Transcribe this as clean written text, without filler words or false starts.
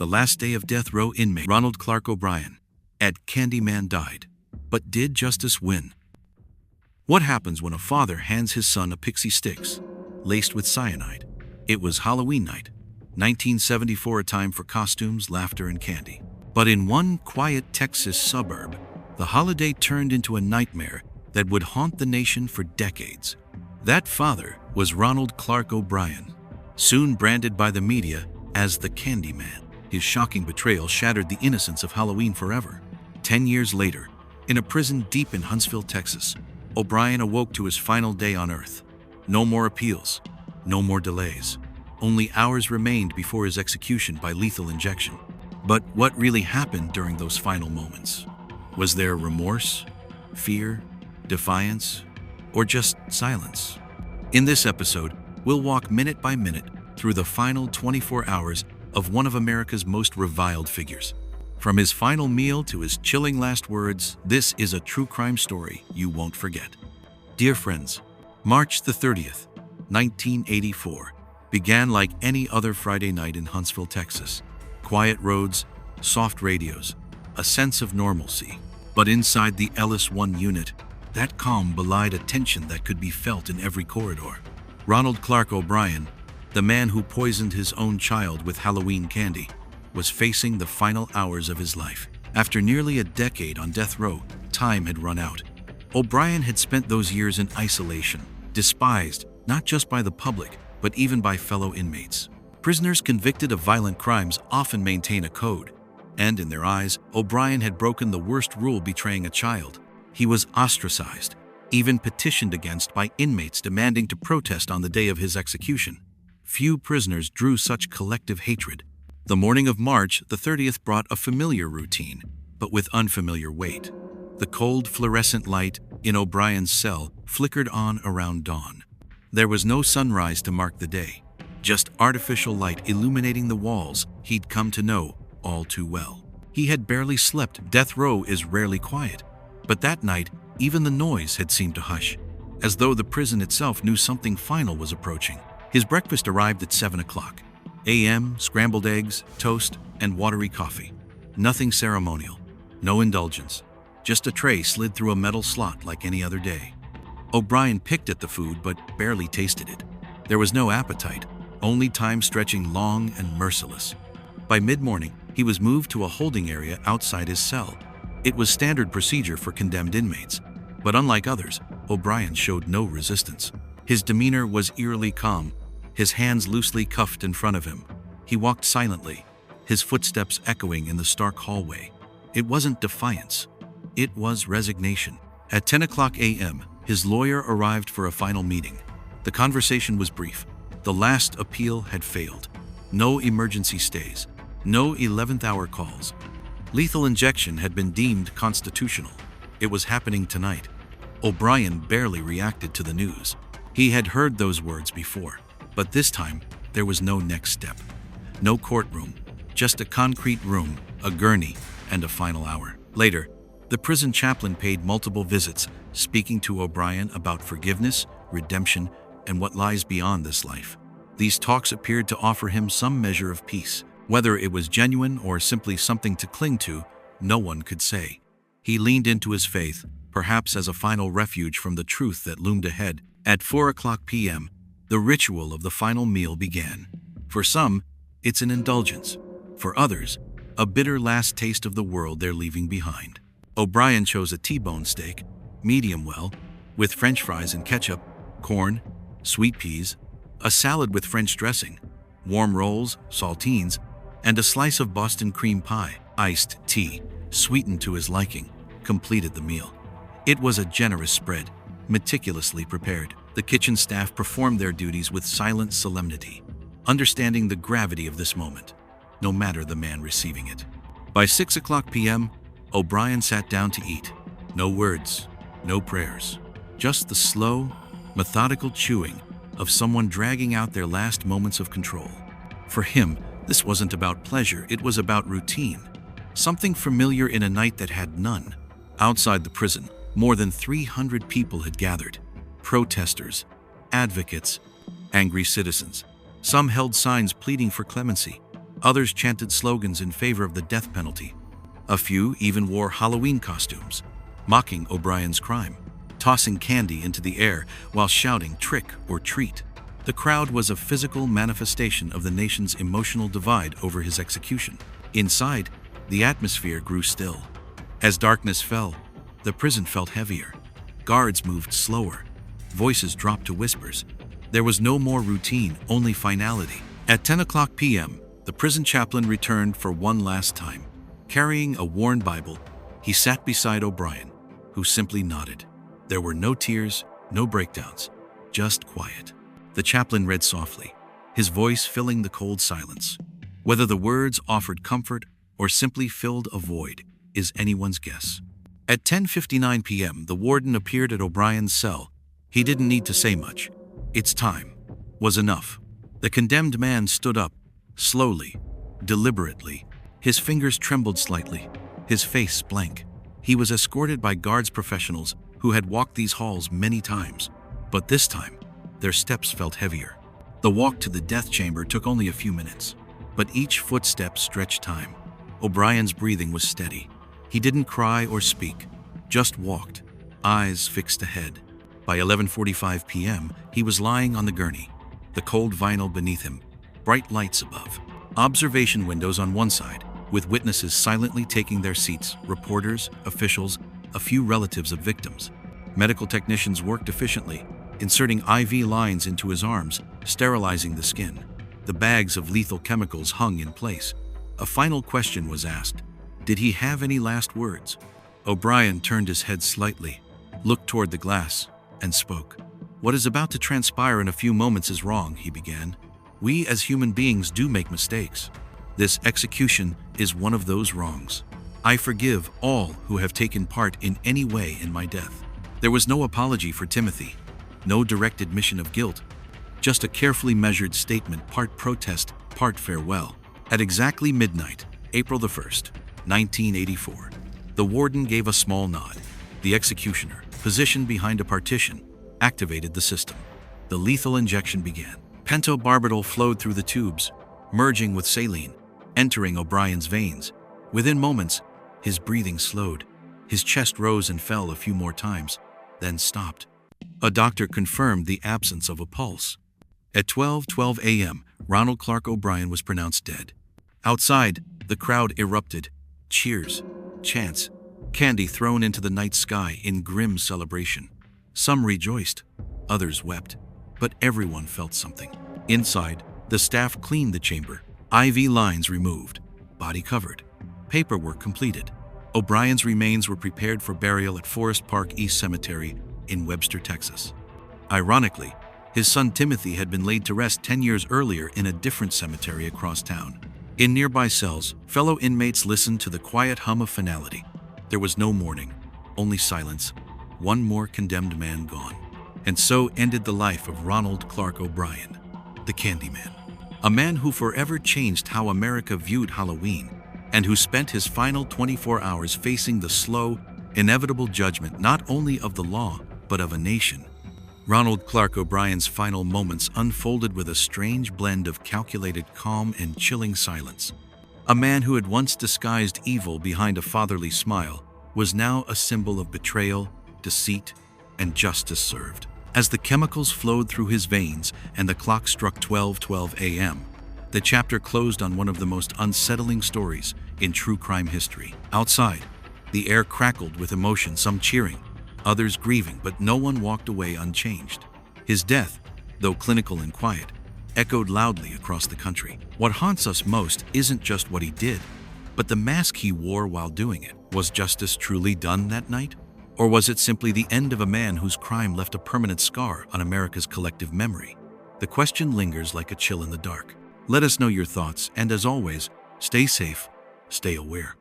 The last day of death row inmate Ronald Clark O'Bryan at Candyman died. But did justice win? What happens when a father hands his son a pixie sticks, laced with cyanide? It was Halloween night, 1974, a time for costumes, laughter, and candy. But in one quiet Texas suburb, the holiday turned into a nightmare that would haunt the nation for decades. That father was Ronald Clark O'Bryan, soon branded by the media as the Candyman. His shocking betrayal shattered the innocence of Halloween forever. 10 years later, in a prison deep in Huntsville, Texas, O'Bryan awoke to his final day on Earth. No more appeals, no more delays. Only hours remained before his execution by lethal injection. But what really happened during those final moments? Was there remorse, fear, defiance, or just silence? In this episode, we'll walk minute by minute through the final 24 hours of one of America's most reviled figures. From his final meal to his chilling last words, this is a true crime story you won't forget. Dear friends, March the 30th, 1984, began like any other Friday night in Huntsville, Texas. Quiet roads, soft radios, a sense of normalcy. But inside the Ellis 1 unit, that calm belied a tension that could be felt in every corridor. Ronald Clark O'Bryan, the man who poisoned his own child with Halloween candy, was facing the final hours of his life. After nearly a decade on death row, time had run out. O'Bryan had spent those years in isolation, despised not just by the public, but even by fellow inmates. Prisoners convicted of violent crimes often maintain a code, and in their eyes, O'Bryan had broken the worst rule, betraying a child. He was ostracized, even petitioned against by inmates demanding to protest on the day of his execution. Few prisoners drew such collective hatred. The morning of March the 30th brought a familiar routine, but with unfamiliar weight. The cold fluorescent light in O'Bryan's cell flickered on around dawn. There was no sunrise to mark the day, just artificial light illuminating the walls he'd come to know all too well. He had barely slept. Death row is rarely quiet, but that night, even the noise had seemed to hush, as though the prison itself knew something final was approaching. His breakfast arrived at 7 o'clock a.m., scrambled eggs, toast, and watery coffee. Nothing ceremonial, no indulgence, just a tray slid through a metal slot like any other day. O'Bryan picked at the food but barely tasted it. There was no appetite, only time stretching long and merciless. By mid-morning, he was moved to a holding area outside his cell. It was standard procedure for condemned inmates, but unlike others, O'Bryan showed no resistance. His demeanor was eerily calm, his hands loosely cuffed in front of him. He walked silently, his footsteps echoing in the stark hallway. It wasn't defiance, it was resignation. At 10 o'clock a.m., his lawyer arrived for a final meeting. The conversation was brief. The last appeal had failed. No emergency stays, no 11th hour calls. Lethal injection had been deemed constitutional. It was happening tonight. O'Bryan barely reacted to the news. He had heard those words before, but this time there was no next step. No courtroom, just a concrete room, a gurney, and a final hour. Later, the prison chaplain paid multiple visits, speaking to O'Bryan about forgiveness, redemption, and what lies beyond this life. These talks appeared to offer him some measure of peace. Whether it was genuine or simply something to cling to, no one could say. He leaned into his faith, perhaps as a final refuge from the truth that loomed ahead. At 4 o'clock p.m., the ritual of the final meal began. For some, it's an indulgence. For others, a bitter last taste of the world they're leaving behind. O'Bryan chose a T-bone steak, medium well, with French fries and ketchup, corn, sweet peas, a salad with French dressing, warm rolls, saltines, and a slice of Boston cream pie. Iced tea, sweetened to his liking, completed the meal. It was a generous spread, meticulously prepared. The kitchen staff performed their duties with silent solemnity, understanding the gravity of this moment, no matter the man receiving it. By 6 o'clock p.m., O'Bryan sat down to eat. No words, no prayers, just the slow, methodical chewing of someone dragging out their last moments of control. For him, this wasn't about pleasure, it was about routine, something familiar in a night that had none. Outside the prison, more than 300 people had gathered. Protesters, advocates, angry citizens. Some held signs pleading for clemency, Others chanted slogans in favor of the death penalty. A few even wore Halloween costumes, mocking O'Brien's crime, tossing candy into the air while shouting trick or treat. The crowd was a physical manifestation of the nation's emotional divide over his execution. Inside, the atmosphere grew still. As darkness fell, the prison felt heavier. Guards moved slower. Voices dropped to whispers. There was no more routine, only finality. At 10 p.m., the prison chaplain returned for one last time. Carrying a worn Bible, he sat beside O'Brien, who simply nodded. There were no tears, no breakdowns, just quiet. The chaplain read softly, his voice filling the cold silence. Whether the words offered comfort or simply filled a void is anyone's guess. At 10:59 p.m., the warden appeared at O'Brien's cell. He didn't need to say much. "It's time" was enough. The condemned man stood up, slowly, deliberately. His fingers trembled slightly, his face blank. He was escorted by guards professionals who had walked these halls many times, but this time, their steps felt heavier. The walk to the death chamber took only a few minutes, but each footstep stretched time. O'Brien's breathing was steady. He didn't cry or speak, just walked, eyes fixed ahead. By 11:45 p.m., he was lying on the gurney, the cold vinyl beneath him, bright lights above. Observation windows on one side, with witnesses silently taking their seats, reporters, officials, a few relatives of victims. Medical technicians worked efficiently, inserting IV lines into his arms, sterilizing the skin. The bags of lethal chemicals hung in place. A final question was asked. Did he have any last words? O'Brien turned his head slightly, looked toward the glass, and spoke. "What is about to transpire in a few moments is wrong," he began. "We as human beings do make mistakes. This execution is one of those wrongs. I forgive all who have taken part in any way in my death." There was no apology for Timothy, no direct admission of guilt, just a carefully measured statement, part protest, part farewell. At exactly midnight, April 1st, 1984, the warden gave a small nod. The executioner, positioned behind a partition, activated the system. The lethal injection began. Pentobarbital flowed through the tubes, merging with saline, entering O'Brien's veins. Within moments, his breathing slowed. His chest rose and fell a few more times, then stopped. A doctor confirmed the absence of a pulse. At 12:12 a.m., Ronald Clark O'Brien was pronounced dead. Outside, the crowd erupted. Cheers, chants, candy thrown into the night sky in grim celebration. Some rejoiced, others wept, but everyone felt something. Inside, the staff cleaned the chamber, IV lines removed, body covered, paperwork completed. O'Brien's remains were prepared for burial at Forest Park East Cemetery in Webster, Texas. Ironically, his son Timothy had been laid to rest 10 years earlier in a different cemetery across town. In nearby cells, fellow inmates listened to the quiet hum of finality. There was no mourning, only silence. One more condemned man gone. And so ended the life of Ronald Clark O'Brien, the Candyman. A man who forever changed how America viewed Halloween, and who spent his final 24 hours facing the slow, inevitable judgment not only of the law, but of a nation. Ronald Clark O'Brien's final moments unfolded with a strange blend of calculated calm and chilling silence. A man who had once disguised evil behind a fatherly smile was now a symbol of betrayal, deceit, and justice served. As the chemicals flowed through his veins and the clock struck 12:12 a.m., the chapter closed on one of the most unsettling stories in true crime history. Outside, the air crackled with emotion, some cheering, others grieving, but no one walked away unchanged. His death, though clinical and quiet, echoed loudly across the country. What haunts us most isn't just what he did, but the mask he wore while doing it. Was justice truly done that night? Or was it simply the end of a man whose crime left a permanent scar on America's collective memory? The question lingers like a chill in the dark. Let us know your thoughts, and as always, stay safe, stay aware.